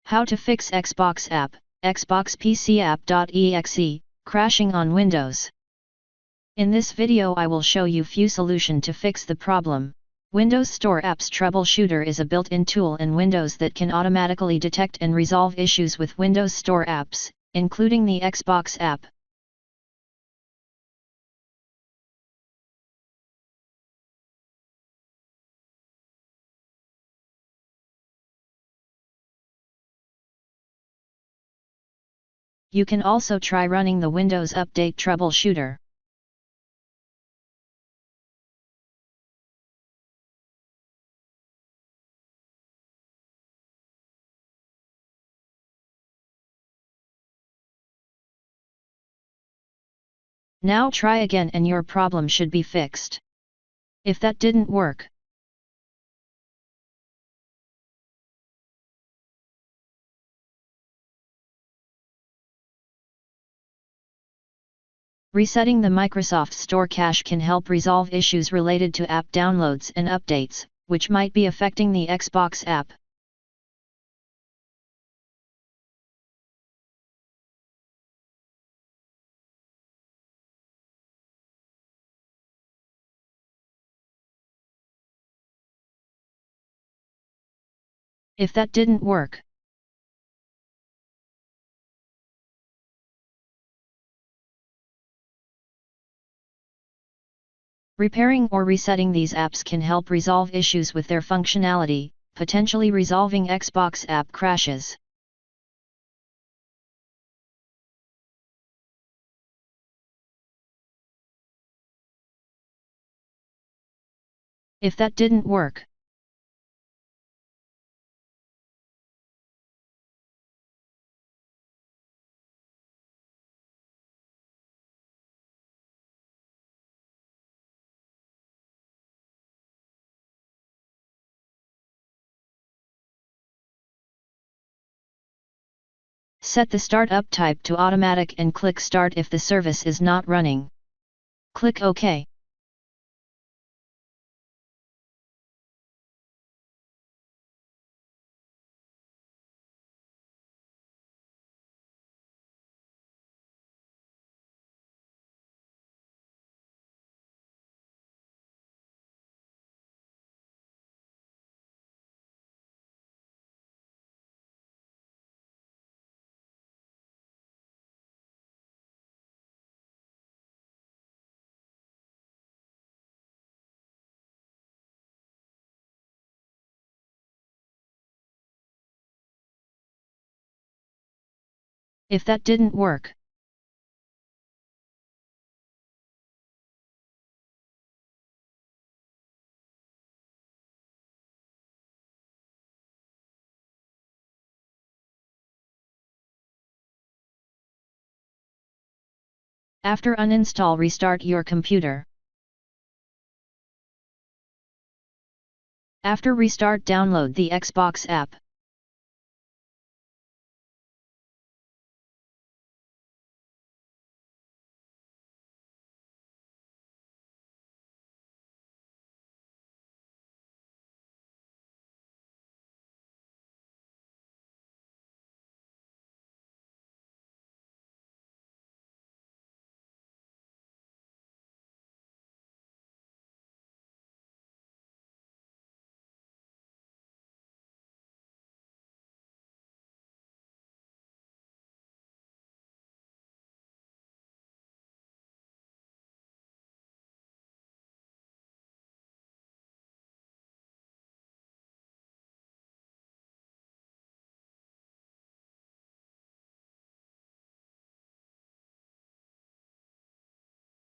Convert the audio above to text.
How to fix Xbox app, XboxPcApp.exe, crashing on Windows. In this video I will show you few solution to fix the problem. Windows Store Apps Troubleshooter is a built-in tool in Windows that can automatically detect and resolve issues with Windows Store apps, including the Xbox app. You can also try running the Windows Update Troubleshooter. Now try again and your problem should be fixed. If that didn't work, resetting the Microsoft Store cache can help resolve issues related to app downloads and updates, which might be affecting the Xbox app. If that didn't work, repairing or resetting these apps can help resolve issues with their functionality, potentially resolving Xbox app crashes. If that didn't work, set the startup type to automatic and click Start if the service is not running. Click OK. If that didn't work, after uninstall, restart your computer. After restart, download the Xbox app.